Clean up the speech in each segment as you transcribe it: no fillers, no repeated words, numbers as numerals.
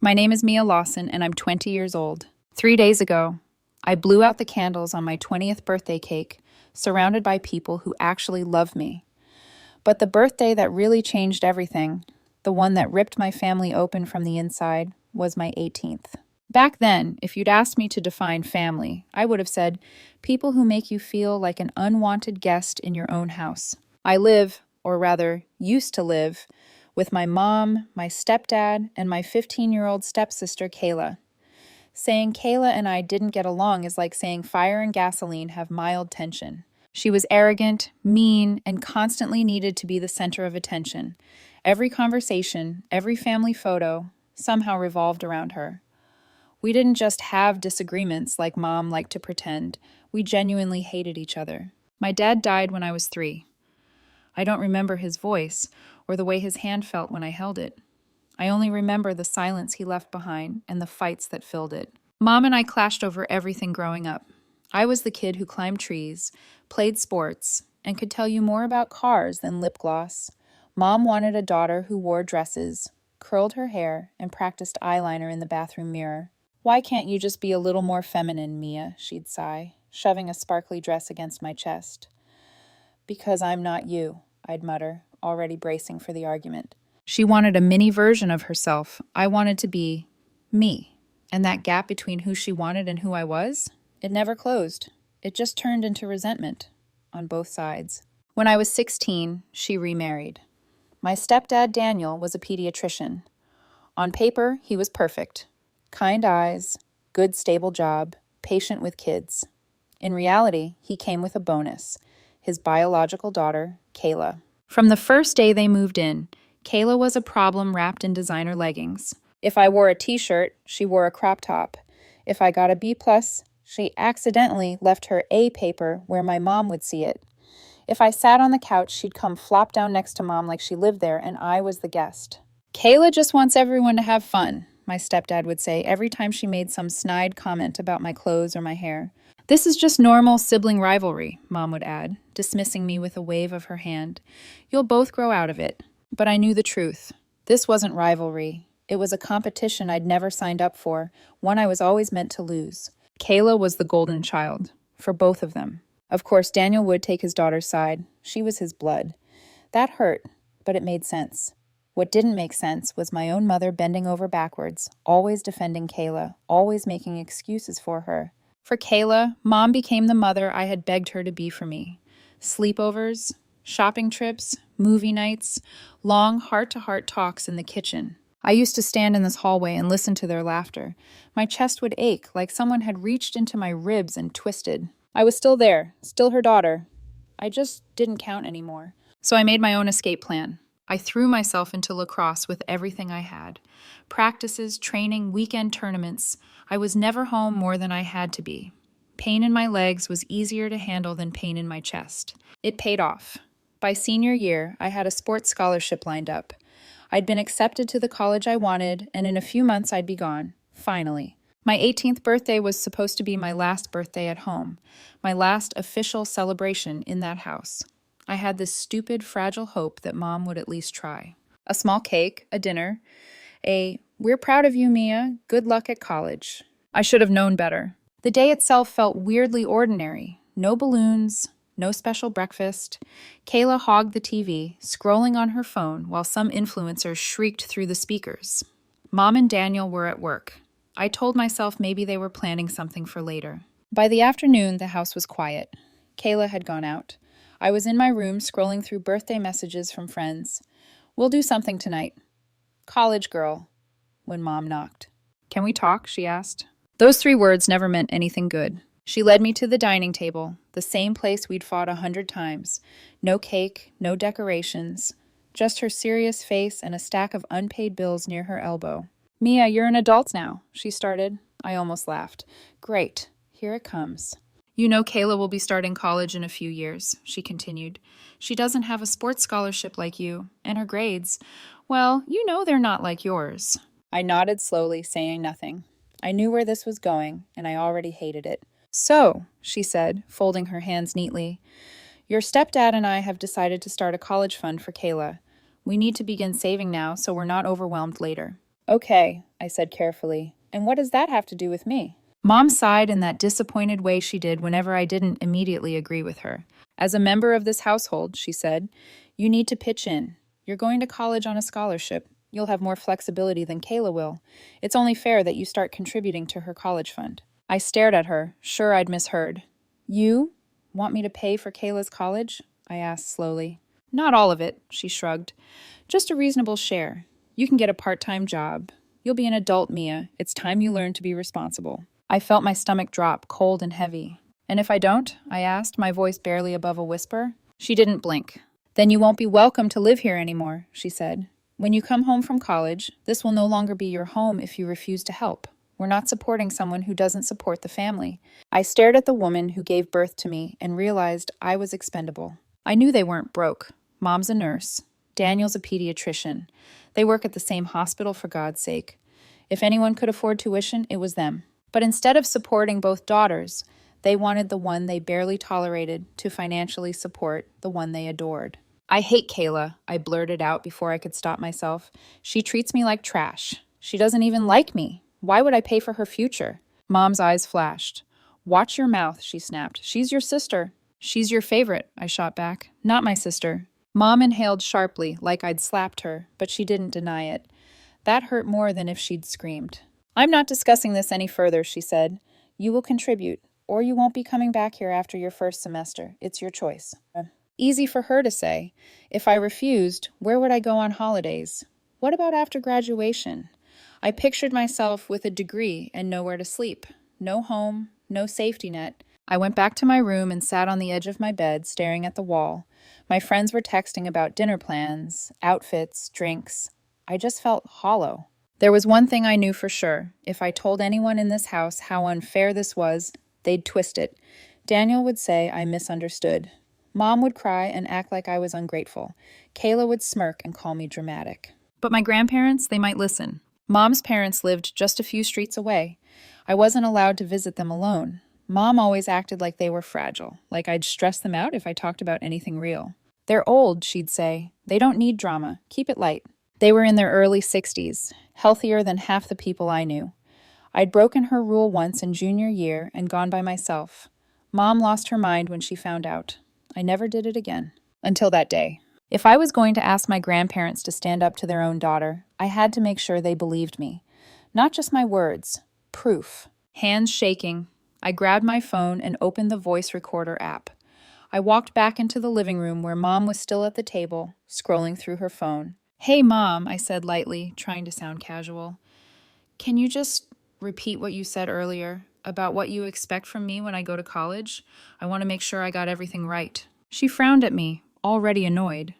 My name is Mia Lawson, and I'm 20 years old. 3 days ago, I blew out the candles on my 20th birthday cake, surrounded by people who actually love me. But the birthday that really changed everything, the one that ripped my family open from the inside, was my 18th. Back then, if you'd asked me to define family, I would have said people who make you feel like an unwanted guest in your own house. I live, or rather, used to live, with my mom, my stepdad, and my 15-year-old stepsister, Kayla. Saying Kayla and I didn't get along is like saying fire and gasoline have mild tension. She was arrogant, mean, and constantly needed to be the center of attention. Every conversation, every family photo, somehow revolved around her. We didn't just have disagreements like Mom liked to pretend. We genuinely hated each other. My dad died when I was 3. I don't remember his voice or the way his hand felt when I held it. I only remember the silence he left behind and the fights that filled it. Mom and I clashed over everything growing up. I was the kid who climbed trees, played sports, and could tell you more about cars than lip gloss. Mom wanted a daughter who wore dresses, curled her hair, and practiced eyeliner in the bathroom mirror. "Why can't you just be a little more feminine, Mia?" she'd sigh, shoving a sparkly dress against my chest. "Because I'm not you," I'd mutter, already bracing for the argument. She wanted a mini version of herself. I wanted to be me. And that gap between who she wanted and who I was, it never closed. It just turned into resentment on both sides. When I was 16, she remarried. My stepdad, Daniel, was a pediatrician. On paper, he was perfect. Kind eyes, good stable job, patient with kids. In reality, he came with a bonus, his biological daughter, Kayla. From the first day they moved in, Kayla was a problem wrapped in designer leggings. If I wore a t-shirt, she wore a crop top. If I got a B+, she accidentally left her A paper where my mom would see it. If I sat on the couch, she'd come flop down next to Mom like she lived there and I was the guest. "Kayla just wants everyone to have fun," my stepdad would say every time she made some snide comment about my clothes or my hair. "This is just normal sibling rivalry," Mom would add, dismissing me with a wave of her hand. "You'll both grow out of it." But I knew the truth. This wasn't rivalry. It was a competition I'd never signed up for, one I was always meant to lose. Kayla was the golden child, for both of them. Of course, Daniel would take his daughter's side. She was his blood. That hurt, but it made sense. What didn't make sense was my own mother bending over backwards, always defending Kayla, always making excuses for her. For Kayla, Mom became the mother I had begged her to be for me. Sleepovers, shopping trips, movie nights, long heart-to-heart talks in the kitchen. I used to stand in this hallway and listen to their laughter. My chest would ache like someone had reached into my ribs and twisted. I was still there, still her daughter. I just didn't count anymore. So I made my own escape plan. I threw myself into lacrosse with everything I had. Practices, training, weekend tournaments. I was never home more than I had to be. Pain in my legs was easier to handle than pain in my chest. It paid off. By senior year, I had a sports scholarship lined up. I'd been accepted to the college I wanted, and in a few months I'd be gone. Finally. My 18th birthday was supposed to be my last birthday at home, my last official celebration in that house. I had this stupid, fragile hope that Mom would at least try. A small cake, a dinner, "We're proud of you, Mia. Good luck at college." I should have known better. The day itself felt weirdly ordinary. No balloons, no special breakfast. Kayla hogged the TV, scrolling on her phone while some influencer shrieked through the speakers. Mom and Daniel were at work. I told myself maybe they were planning something for later. By the afternoon, the house was quiet. Kayla had gone out. I was in my room scrolling through birthday messages from friends. "We'll do something tonight." "College girl," when Mom knocked. "Can we talk?" she asked. Those 3 words never meant anything good. She led me to the dining table, the same place we'd fought 100 times. No cake, no decorations, just her serious face and a stack of unpaid bills near her elbow. "Mia, you're an adult now," she started. I almost laughed. "Great. Here it comes." "You know Kayla will be starting college in a few years," she continued. "She doesn't have a sports scholarship like you, and her grades, well, you know they're not like yours." I nodded slowly, saying nothing. I knew where this was going, and I already hated it. "So," she said, folding her hands neatly, "your stepdad and I have decided to start a college fund for Kayla. We need to begin saving now so we're not overwhelmed later." Okay, I said carefully. And what does that have to do with me? Mom sighed in that disappointed way she did whenever I didn't immediately agree with her. As a member of this household, she said, you need to pitch in. You're going to college on a scholarship. You'll have more flexibility than Kayla will. It's only fair that you start contributing to her college fund. I stared at her, sure I'd misheard. You want me to pay for Kayla's college? I asked slowly. Not all of it, she shrugged. Just a reasonable share. You can get a part-time job. You'll be an adult, Mia. It's time you learn to be responsible. I felt my stomach drop, cold and heavy. And if I don't? I asked, my voice barely above a whisper. She didn't blink. Then you won't be welcome to live here anymore, she said. When you come home from college, this will no longer be your home if you refuse to help. We're not supporting someone who doesn't support the family. I stared at the woman who gave birth to me and realized I was expendable. I knew they weren't broke. Mom's a nurse. Daniel's a pediatrician. They work at the same hospital, for God's sake. If anyone could afford tuition, it was them. But instead of supporting both daughters, they wanted the one they barely tolerated to financially support the one they adored. I hate Kayla, I blurted out before I could stop myself. She treats me like trash. She doesn't even like me. Why would I pay for her future? Mom's eyes flashed. Watch your mouth, she snapped. She's your sister. She's your favorite, I shot back. Not my sister. Mom inhaled sharply, like I'd slapped her, but she didn't deny it. That hurt more than if she'd screamed. I'm not discussing this any further, she said. You will contribute, or you won't be coming back here after your first semester. It's your choice. Easy for her to say. If I refused, where would I go on holidays? What about after graduation? I pictured myself with a degree and nowhere to sleep. No home, no safety net. I went back to my room and sat on the edge of my bed, staring at the wall. My friends were texting about dinner plans, outfits, drinks. I just felt hollow. There was one thing I knew for sure. If I told anyone in this house how unfair this was, they'd twist it. Daniel would say I misunderstood. Mom would cry and act like I was ungrateful. Kayla would smirk and call me dramatic. But my grandparents, they might listen. Mom's parents lived just a few streets away. I wasn't allowed to visit them alone. Mom always acted like they were fragile, like I'd stress them out if I talked about anything real. They're old, she'd say. They don't need drama. Keep it light. They were in their early 60s, healthier than half the people I knew. I'd broken her rule once in junior year and gone by myself. Mom lost her mind when she found out. I never did it again. Until that day. If I was going to ask my grandparents to stand up to their own daughter, I had to make sure they believed me. Not just my words. Proof. Hands shaking, I grabbed my phone and opened the voice recorder app. I walked back into the living room where Mom was still at the table, scrolling through her phone. Hey, Mom, I said lightly, trying to sound casual. Can you just repeat what you said earlier about what you expect from me when I go to college? I want to make sure I got everything right. She frowned at me, already annoyed.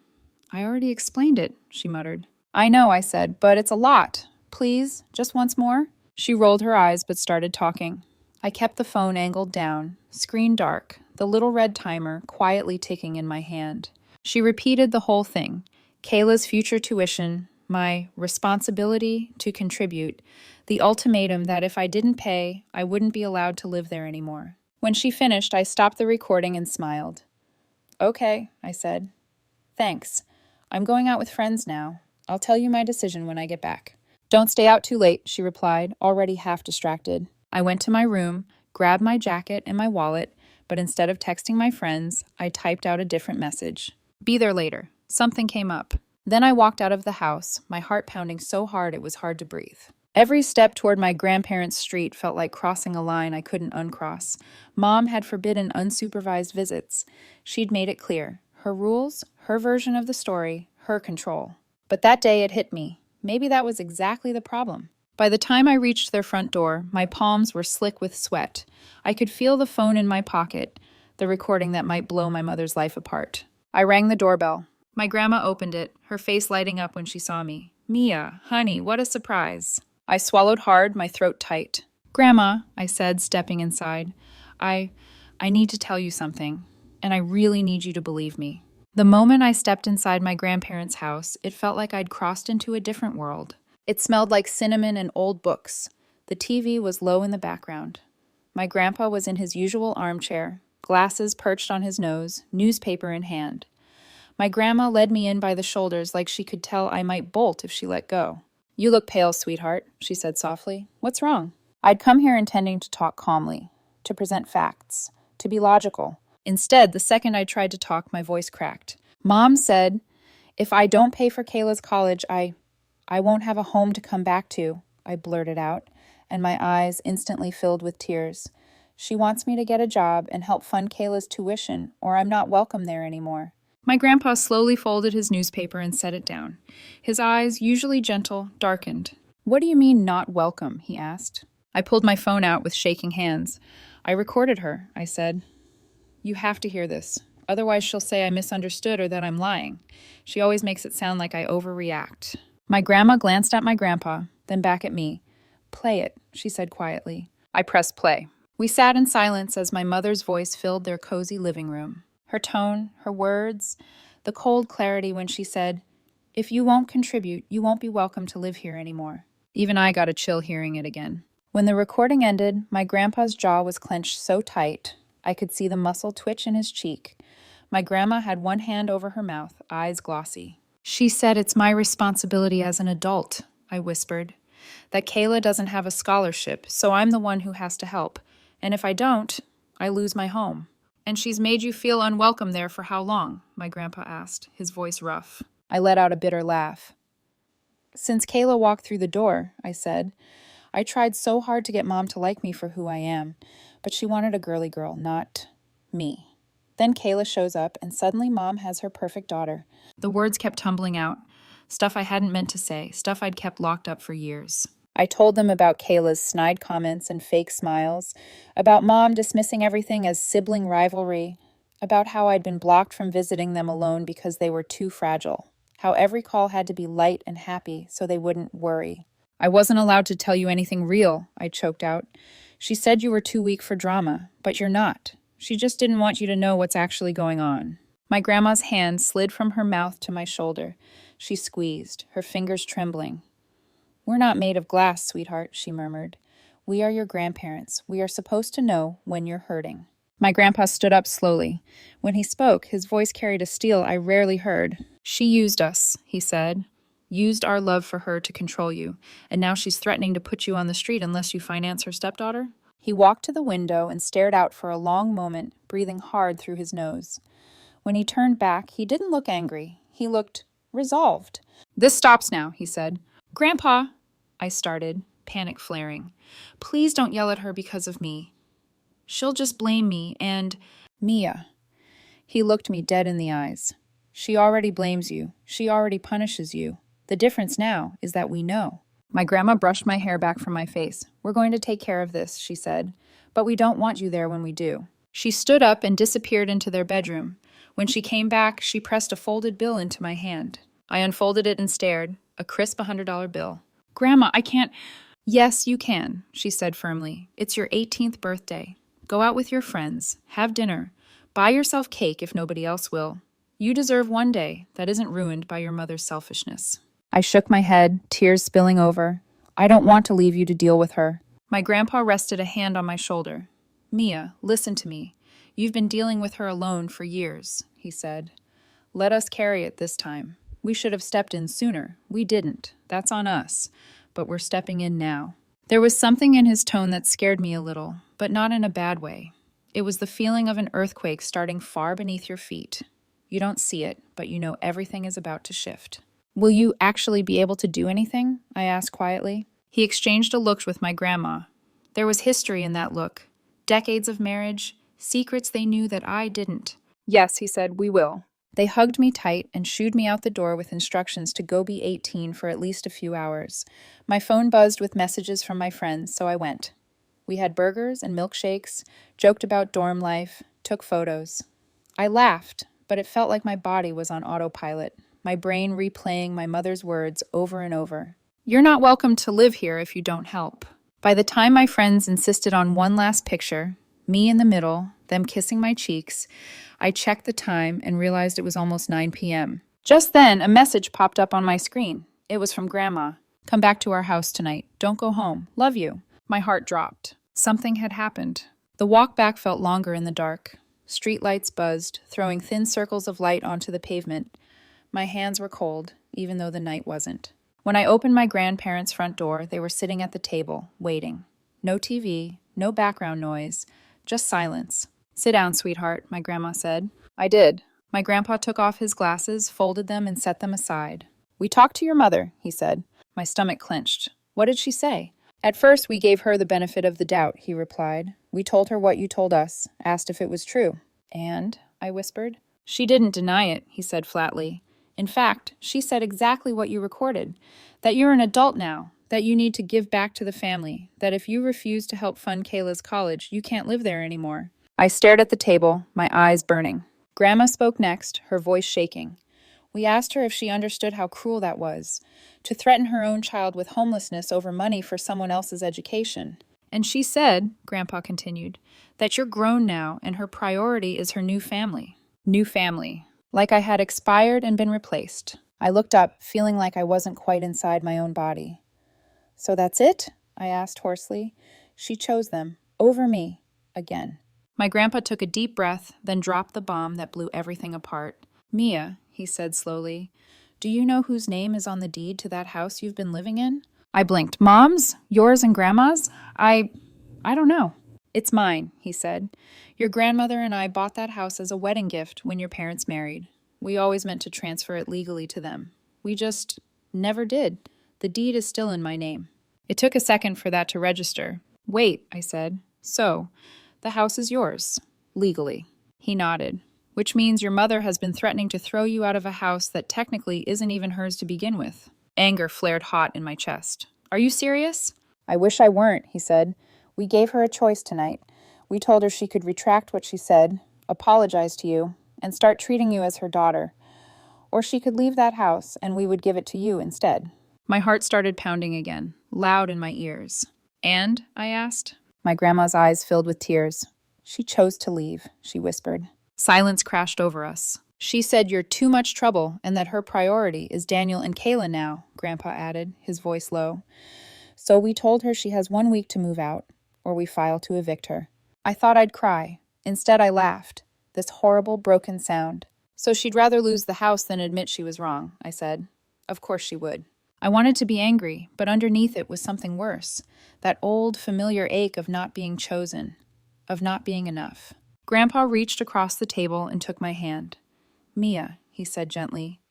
I already explained it, she muttered. I know, I said, but it's a lot. Please, just once more? She rolled her eyes but started talking. I kept the phone angled down, screen dark, the little red timer quietly ticking in my hand. She repeated the whole thing. Kayla's future tuition, my responsibility to contribute, the ultimatum that if I didn't pay, I wouldn't be allowed to live there anymore. When she finished, I stopped the recording and smiled. Okay, I said. Thanks. I'm going out with friends now. I'll tell you my decision when I get back. Don't stay out too late, she replied, already half distracted. I went to my room, grabbed my jacket and my wallet, but instead of texting my friends, I typed out a different message. Be there later. Something came up. Then I walked out of the house, my heart pounding so hard it was hard to breathe. Every step toward my grandparents' street felt like crossing a line I couldn't uncross. Mom had forbidden unsupervised visits. She'd made it clear. Her rules, her version of the story, her control. But that day it hit me. Maybe that was exactly the problem. By the time I reached their front door, my palms were slick with sweat. I could feel the phone in my pocket, the recording that might blow my mother's life apart. I rang the doorbell. My grandma opened it, her face lighting up when she saw me. Mia, honey, what a surprise. I swallowed hard, my throat tight. Grandma, I said, stepping inside, I need to tell you something, and I really need you to believe me. The moment I stepped inside my grandparents' house, it felt like I'd crossed into a different world. It smelled like cinnamon and old books. The TV was low in the background. My grandpa was in his usual armchair, glasses perched on his nose, newspaper in hand. My grandma led me in by the shoulders like she could tell I might bolt if she let go. You look pale, sweetheart, she said softly. What's wrong? I'd come here intending to talk calmly, to present facts, to be logical. Instead, the second I tried to talk, my voice cracked. Mom said, if I don't pay for Kayla's college, I won't have a home to come back to, I blurted out, and my eyes instantly filled with tears. She wants me to get a job and help fund Kayla's tuition, or I'm not welcome there anymore. My grandpa slowly folded his newspaper and set it down. His eyes, usually gentle, darkened. What do you mean, not welcome? He asked. I pulled my phone out with shaking hands. I recorded her, I said. You have to hear this. Otherwise, she'll say I misunderstood or that I'm lying. She always makes it sound like I overreact. My grandma glanced at my grandpa, then back at me. Play it, she said quietly. I pressed play. We sat in silence as my mother's voice filled their cozy living room. Her tone, her words, the cold clarity when she said, if you won't contribute, you won't be welcome to live here anymore. Even I got a chill hearing it again. When the recording ended, my grandpa's jaw was clenched so tight, I could see the muscle twitch in his cheek. My grandma had one hand over her mouth, eyes glossy. She said it's my responsibility as an adult, I whispered, that Kayla doesn't have a scholarship, so I'm the one who has to help. And if I don't, I lose my home. And she's made you feel unwelcome there for how long? My grandpa asked, his voice rough. I let out a bitter laugh. Since Kayla walked through the door, I said. I tried so hard to get Mom to like me for who I am, but she wanted a girly girl, not me. Then Kayla shows up, and suddenly Mom has her perfect daughter. The words kept tumbling out, stuff I hadn't meant to say, stuff I'd kept locked up for years. I told them about Kayla's snide comments and fake smiles, about Mom dismissing everything as sibling rivalry, about how I'd been blocked from visiting them alone because they were too fragile, how every call had to be light and happy so they wouldn't worry. I wasn't allowed to tell you anything real, I choked out. She said you were too weak for drama, but you're not. She just didn't want you to know what's actually going on. My grandma's hand slid from her mouth to my shoulder. She squeezed, her fingers trembling. We're not made of glass, sweetheart, she murmured. We are your grandparents. We are supposed to know when you're hurting. My grandpa stood up slowly. When he spoke, his voice carried a steel I rarely heard. She used us, he said. Used our love for her to control you, and now she's threatening to put you on the street unless you finance her stepdaughter? He walked to the window and stared out for a long moment, breathing hard through his nose. When he turned back, he didn't look angry. He looked resolved. This stops now, he said. Grandpa, I started, panic flaring. Please don't yell at her because of me. She'll just blame me and Mia. He looked me dead in the eyes. She already blames you. She already punishes you. The difference now is that we know. My grandma brushed my hair back from my face. We're going to take care of this, she said, but we don't want you there when we do. She stood up and disappeared into their bedroom. When she came back, she pressed a folded bill into my hand. I unfolded it and stared, a crisp $100 bill. Grandma, I can't. Yes, you can, she said firmly. It's your 18th birthday. Go out with your friends, have dinner, buy yourself cake if nobody else will. You deserve one day that isn't ruined by your mother's selfishness. I shook my head, tears spilling over. I don't want to leave you to deal with her. My grandpa rested a hand on my shoulder. Mia, listen to me. You've been dealing with her alone for years, he said. Let us carry it this time. We should have stepped in sooner. We didn't. That's on us. But we're stepping in now. There was something in his tone that scared me a little, but not in a bad way. It was the feeling of an earthquake starting far beneath your feet. You don't see it, but you know everything is about to shift. Will you actually be able to do anything? I asked quietly. He exchanged a look with my grandma. There was history in that look. Decades of marriage, secrets they knew that I didn't. Yes, he said, we will. They hugged me tight and shooed me out the door with instructions to go be 18 for at least a few hours. My phone buzzed with messages from my friends, so I went. We had burgers and milkshakes, joked about dorm life, took photos. I laughed, but it felt like my body was on autopilot, my brain replaying my mother's words over and over. You're not welcome to live here if you don't help. By the time my friends insisted on one last picture, me in the middle, them kissing my cheeks, I checked the time and realized it was almost 9 p.m. Just then, a message popped up on my screen. It was from Grandma. Come back to our house tonight. Don't go home. Love you. My heart dropped. Something had happened. The walk back felt longer in the dark. Streetlights buzzed, throwing thin circles of light onto the pavement. My hands were cold, even though the night wasn't. When I opened my grandparents' front door, they were sitting at the table, waiting. No TV, no background noise, just silence. "Sit down, sweetheart," my grandma said. I did. My grandpa took off his glasses, folded them, and set them aside. "We talked to your mother," he said. My stomach clenched. "What did she say?" "At first, we gave her the benefit of the doubt," he replied. "We told her what you told us, asked if it was true." "And?" I whispered. "She didn't deny it," he said flatly. "In fact, she said exactly what you recorded, that you're an adult now, that you need to give back to the family, that if you refuse to help fund Kayla's college, you can't live there anymore." I stared at the table, my eyes burning. Grandma spoke next, her voice shaking. We asked her if she understood how cruel that was, to threaten her own child with homelessness over money for someone else's education. "And she said," Grandpa continued, "that you're grown now and her priority is her new family." New family. Like I had expired and been replaced. I looked up, feeling like I wasn't quite inside my own body. "So that's it?" I asked hoarsely. "She chose them, over me, again." My grandpa took a deep breath, then dropped the bomb that blew everything apart. "Mia," he said slowly, "do you know whose name is on the deed to that house you've been living in?" I blinked. "Mom's? Yours and Grandma's? I don't know." "It's mine," he said. "Your grandmother and I bought that house as a wedding gift when your parents married. We always meant to transfer it legally to them. We just never did. The deed is still in my name." It took a second for that to register. "Wait," I said. "So, the house is yours, legally." He nodded. "Which means your mother has been threatening to throw you out of a house that technically isn't even hers to begin with." Anger flared hot in my chest. "Are you serious?" "I wish I weren't," he said. "We gave her a choice tonight. We told her she could retract what she said, apologize to you, and start treating you as her daughter. Or she could leave that house, and we would give it to you instead." My heart started pounding again, loud in my ears. "And?" I asked. My grandma's eyes filled with tears. "She chose to leave," she whispered. Silence crashed over us. "She said you're too much trouble and that her priority is Daniel and Kayla now," Grandpa added, his voice low. "So we told her she has 1 week to move out, or we file to evict her." I thought I'd cry. Instead, I laughed. This horrible, broken sound. "So she'd rather lose the house than admit she was wrong," I said. Of course she would. I wanted to be angry, but underneath it was something worse. That old, familiar ache of not being chosen, of not being enough. Grandpa reached across the table and took my hand. "Mia," he said gently,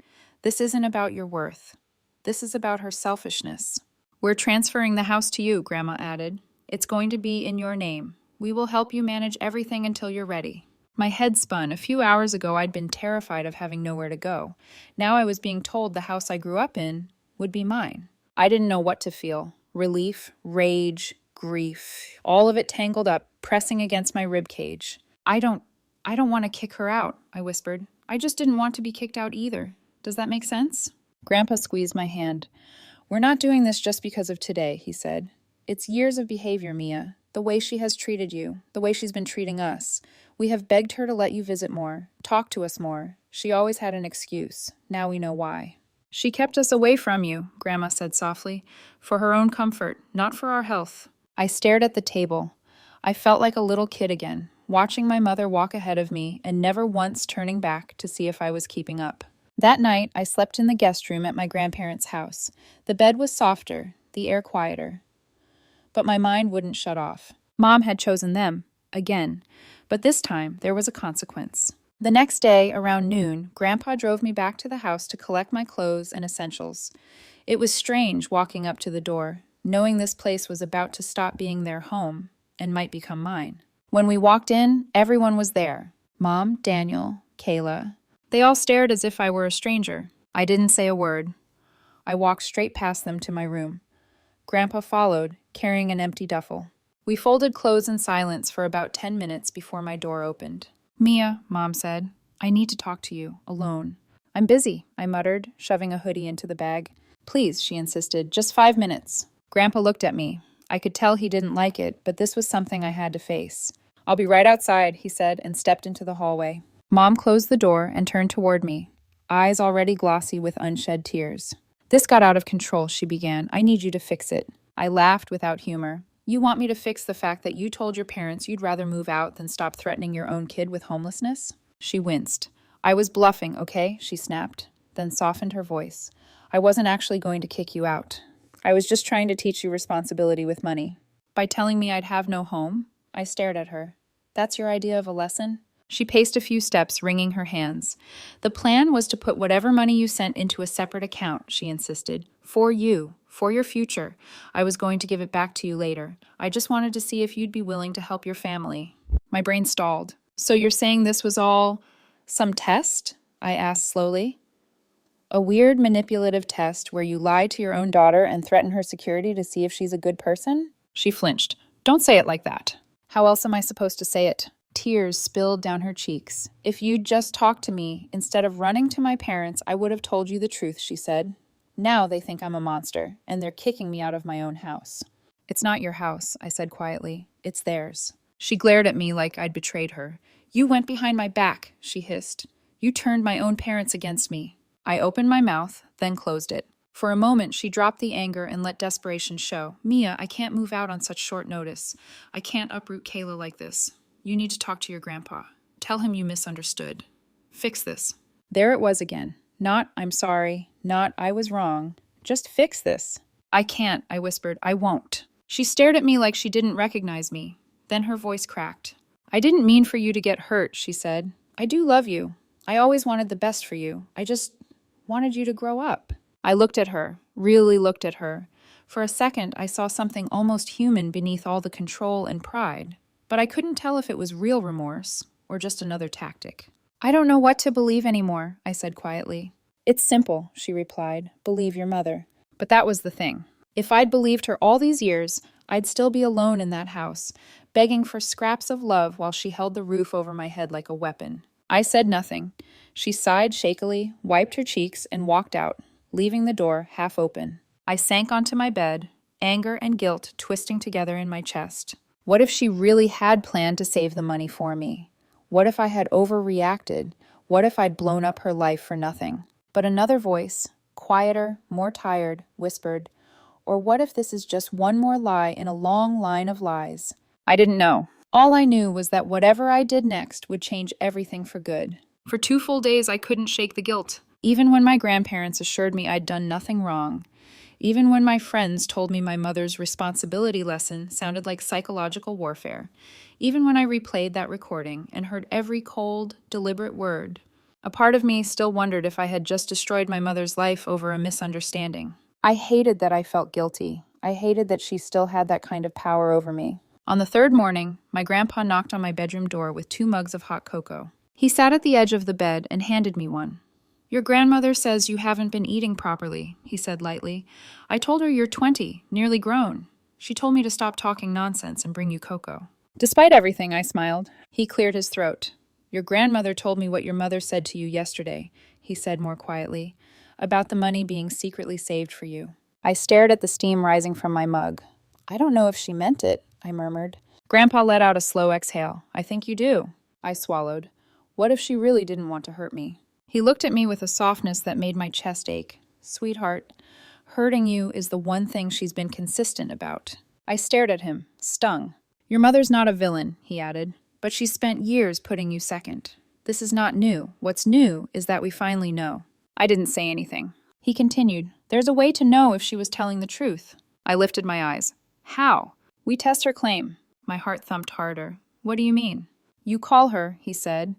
"this isn't about your worth. This is about her selfishness." "We're transferring the house to you," Grandma added. "It's going to be in your name. We will help you manage everything until you're ready." My head spun. A few hours ago, I'd been terrified of having nowhere to go. Now I was being told the house I grew up in would be mine. I didn't know what to feel. Relief, rage, grief, all of it tangled up, pressing against my rib cage. I don't want to kick her out," I whispered. "I just didn't want to be kicked out either. Does that make sense?" Grandpa squeezed my hand. "We're not doing this just because of today," he said. "It's years of behavior, Mia. The way she has treated you, the way she's been treating us. We have begged her to let you visit more, talk to us more. She always had an excuse. Now we know why." "She kept us away from you," Grandma said softly, "for her own comfort, not for our health." I stared at the table. I felt like a little kid again, watching my mother walk ahead of me and never once turning back to see if I was keeping up. That night, I slept in the guest room at my grandparents' house. The bed was softer, the air quieter. But my mind wouldn't shut off. Mom had chosen them, again. But this time, there was a consequence. The next day, around noon, Grandpa drove me back to the house to collect my clothes and essentials. It was strange walking up to the door, knowing this place was about to stop being their home and might become mine. When we walked in, everyone was there. Mom, Daniel, Kayla. They all stared as if I were a stranger. I didn't say a word. I walked straight past them to my room. Grandpa followed, carrying an empty duffel. We folded clothes in silence for about 10 minutes before my door opened. "Mia," Mom said, "I need to talk to you, alone." "I'm busy," I muttered, shoving a hoodie into the bag. "Please," she insisted, "just 5 minutes." Grandpa looked at me. I could tell he didn't like it, but this was something I had to face. "I'll be right outside," he said, and stepped into the hallway. Mom closed the door and turned toward me, eyes already glossy with unshed tears. "This got out of control," she began. "I need you to fix it." I laughed without humor. "You want me to fix the fact that you told your parents you'd rather move out than stop threatening your own kid with homelessness?" She winced. "I was bluffing, okay?" she snapped, then softened her voice. I wasn't actually going to kick you out. I was just trying to teach you responsibility with money. By telling me I'd have no home, I stared at her. That's your idea of a lesson? She paced a few steps, wringing her hands. The plan was to put whatever money you sent into a separate account, she insisted. For you, for your future. I was going to give it back to you later. I just wanted to see if you'd be willing to help your family. My brain stalled. So you're saying this was all some test? I asked slowly. A weird manipulative test where you lie to your own daughter and threaten her security to see if she's a good person? She flinched. Don't say it like that. How else am I supposed to say it? Tears spilled down her cheeks. If you'd just talked to me, instead of running to my parents, I would have told you the truth, she said. Now they think I'm a monster, and they're kicking me out of my own house. It's not your house, I said quietly. It's theirs. She glared at me like I'd betrayed her. You went behind my back, she hissed. You turned my own parents against me. I opened my mouth, then closed it. For a moment, she dropped the anger and let desperation show. Mia, I can't move out on such short notice. I can't uproot Kayla like this. You need to talk to your grandpa. Tell him you misunderstood. Fix this. There it was again. Not, I'm sorry. Not, I was wrong. Just fix this. I can't, I whispered. I won't. She stared at me like she didn't recognize me. Then her voice cracked. I didn't mean for you to get hurt, she said. I do love you. I always wanted the best for you. I just wanted you to grow up. I looked at her, really looked at her. For a second, I saw something almost human beneath all the control and pride. But I couldn't tell if it was real remorse or just another tactic. I don't know what to believe anymore, I said quietly. It's simple, she replied. Believe your mother. But that was the thing. If I'd believed her all these years, I'd still be alone in that house, begging for scraps of love while she held the roof over my head like a weapon. I said nothing. She sighed shakily, wiped her cheeks, and walked out, leaving the door half open. I sank onto my bed, anger and guilt twisting together in my chest. What if she really had planned to save the money for me? What if I had overreacted? What if I'd blown up her life for nothing? But another voice, quieter, more tired, whispered, or what if this is just one more lie in a long line of lies? I didn't know. All I knew was that whatever I did next would change everything for good. For 2 full days, I couldn't shake the guilt. Even when my grandparents assured me I'd done nothing wrong. Even when my friends told me my mother's responsibility lesson sounded like psychological warfare. Even when I replayed that recording and heard every cold, deliberate word. A part of me still wondered if I had just destroyed my mother's life over a misunderstanding. I hated that I felt guilty. I hated that she still had that kind of power over me. On the 3rd morning, my grandpa knocked on my bedroom door with 2 mugs of hot cocoa. He sat at the edge of the bed and handed me one. Your grandmother says you haven't been eating properly, he said lightly. I told her you're 20, nearly grown. She told me to stop talking nonsense and bring you cocoa. Despite everything, I smiled. He cleared his throat. Your grandmother told me what your mother said to you yesterday, he said more quietly, about the money being secretly saved for you. I stared at the steam rising from my mug. I don't know if she meant it, I murmured. Grandpa let out a slow exhale. I think you do. I swallowed. What if she really didn't want to hurt me? He looked at me with a softness that made my chest ache. Sweetheart, hurting you is the one thing she's been consistent about. I stared at him, stung. Your mother's not a villain, he added, but she's spent years putting you second. This is not new. What's new is that we finally know. I didn't say anything. He continued, there's a way to know if she was telling the truth. I lifted my eyes. How? We test her claim. My heart thumped harder. What do you mean? You call her, he said,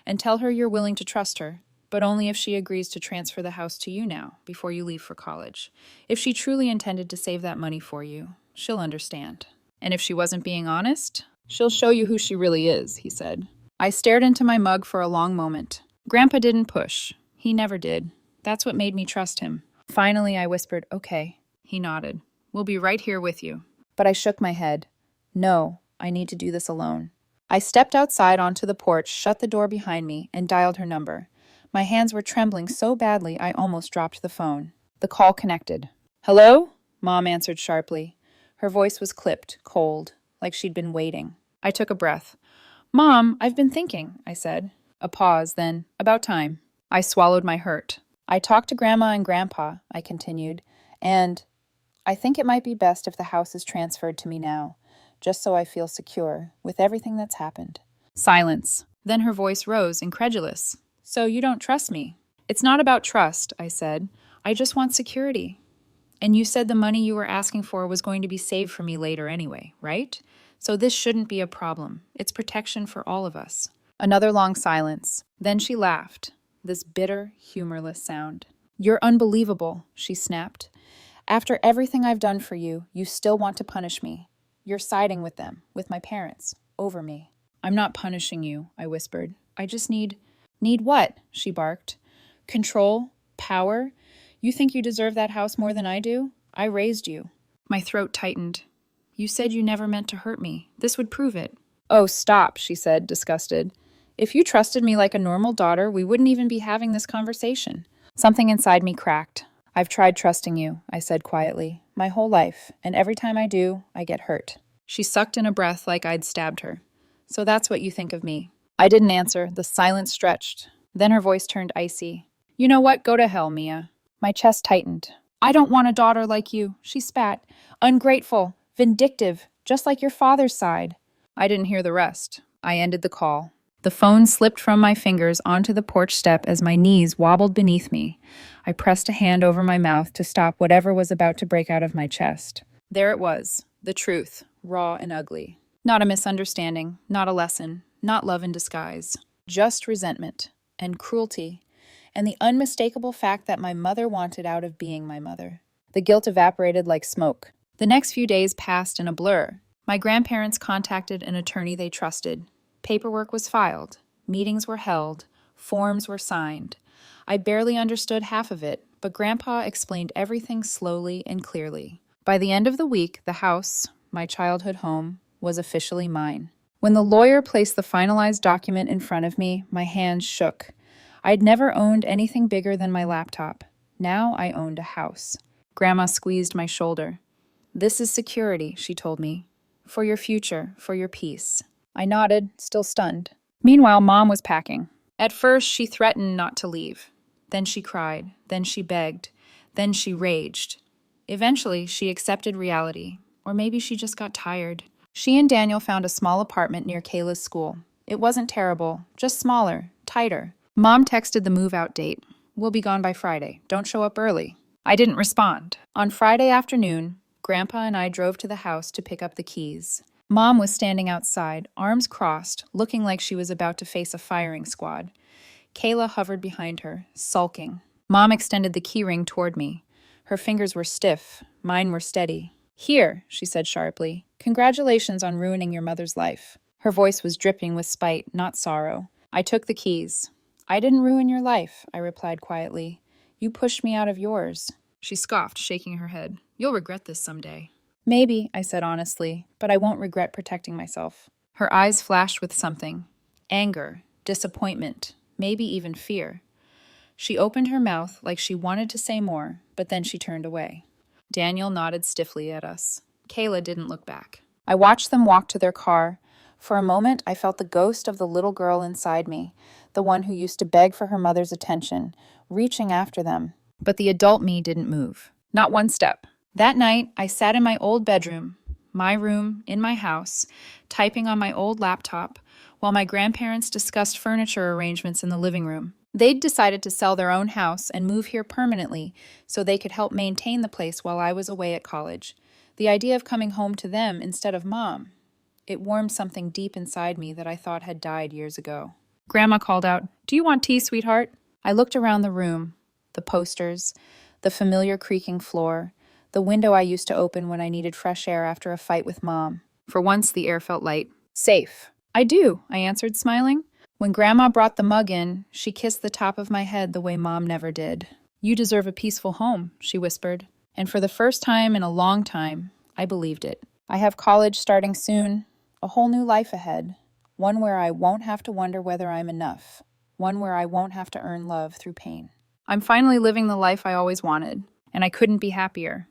and tell her you're willing to trust her. But only if she agrees to transfer the house to you now, before you leave for college. If she truly intended to save that money for you, she'll understand. And if she wasn't being honest, she'll show you who she really is, he said. I stared into my mug for a long moment. Grandpa didn't push. He never did. That's what made me trust him. Finally, I whispered, okay. He nodded. We'll be right here with you. But I shook my head. No, I need to do this alone. I stepped outside onto the porch, shut the door behind me, and dialed her number. My hands were trembling so badly I almost dropped the phone. The call connected. Hello? Mom answered sharply. Her voice was clipped, cold, like she'd been waiting. I took a breath. Mom, I've been thinking, I said. A pause, then, about time. I swallowed my hurt. I talked to Grandma and Grandpa, I continued, and I think it might be best if the house is transferred to me now, just so I feel secure with everything that's happened. Silence. Then her voice rose, incredulous. So you don't trust me? It's not about trust, I said. I just want security. And you said the money you were asking for was going to be saved for me later anyway, right? So this shouldn't be a problem. It's protection for all of us. Another long silence. Then she laughed, this bitter, humorless sound. You're unbelievable, she snapped. After everything I've done for you, you still want to punish me. You're siding with them, with my parents, over me. I'm not punishing you, I whispered. I just Need what? She barked. Control? Power? You think you deserve that house more than I do? I raised you. My throat tightened. You said you never meant to hurt me. This would prove it. Oh, stop, she said, disgusted. If you trusted me like a normal daughter, we wouldn't even be having this conversation. Something inside me cracked. I've tried trusting you, I said quietly, my whole life, and every time I do, I get hurt. She sucked in a breath like I'd stabbed her. So that's what you think of me. I didn't answer. The silence stretched. Then her voice turned icy. You know what? Go to hell, Mia. My chest tightened. I don't want a daughter like you, she spat. Ungrateful, vindictive, just like your father's side. I didn't hear the rest. I ended the call. The phone slipped from my fingers onto the porch step as my knees wobbled beneath me. I pressed a hand over my mouth to stop whatever was about to break out of my chest. There it was, the truth, raw and ugly. Not a misunderstanding, not a lesson, not love in disguise. Just resentment and cruelty and the unmistakable fact that my mother wanted out of being my mother. The guilt evaporated like smoke. The next few days passed in a blur. My grandparents contacted an attorney they trusted. Paperwork was filed. Meetings were held. Forms were signed. I barely understood half of it, but Grandpa explained everything slowly and clearly. By the end of the week, the house, my childhood home, was officially mine. When the lawyer placed the finalized document in front of me, my hands shook. I'd never owned anything bigger than my laptop. Now I owned a house. Grandma squeezed my shoulder. This is security, she told me. For your future, for your peace. I nodded, still stunned. Meanwhile, Mom was packing. At first, she threatened not to leave. Then she cried. Then she begged. Then she raged. Eventually, she accepted reality. Or maybe she just got tired. She and Daniel found a small apartment near Kayla's school. It wasn't terrible, just smaller, tighter. Mom texted the move-out date. We'll be gone by Friday. Don't show up early. I didn't respond. On Friday afternoon, Grandpa and I drove to the house to pick up the keys. Mom was standing outside, arms crossed, looking like she was about to face a firing squad. Kayla hovered behind her, sulking. Mom extended the keyring toward me. Her fingers were stiff. Mine were steady. Here, she said sharply. Congratulations on ruining your mother's life. Her voice was dripping with spite, not sorrow. I took the keys. I didn't ruin your life, I replied quietly. You pushed me out of yours. She scoffed, shaking her head. You'll regret this someday. Maybe, I said honestly, but I won't regret protecting myself. Her eyes flashed with something. Anger, disappointment, maybe even fear. She opened her mouth like she wanted to say more, but then she turned away. Daniel nodded stiffly at us. Kayla didn't look back. I watched them walk to their car. For a moment, I felt the ghost of the little girl inside me, the one who used to beg for her mother's attention, reaching after them. But the adult me didn't move. Not one step. That night, I sat in my old bedroom, my room, in my house, typing on my old laptop, while my grandparents discussed furniture arrangements in the living room. They'd decided to sell their own house and move here permanently so they could help maintain the place while I was away at college. The idea of coming home to them instead of Mom, it warmed something deep inside me that I thought had died years ago. Grandma called out, "Do you want tea, sweetheart?" I looked around the room, the posters, the familiar creaking floor, the window I used to open when I needed fresh air after a fight with Mom. For once, the air felt light. Safe. I do, I answered, smiling. When Grandma brought the mug in, she kissed the top of my head the way Mom never did. You deserve a peaceful home, she whispered. And for the first time in a long time, I believed it. I have college starting soon, a whole new life ahead, one where I won't have to wonder whether I'm enough, one where I won't have to earn love through pain. I'm finally living the life I always wanted, and I couldn't be happier.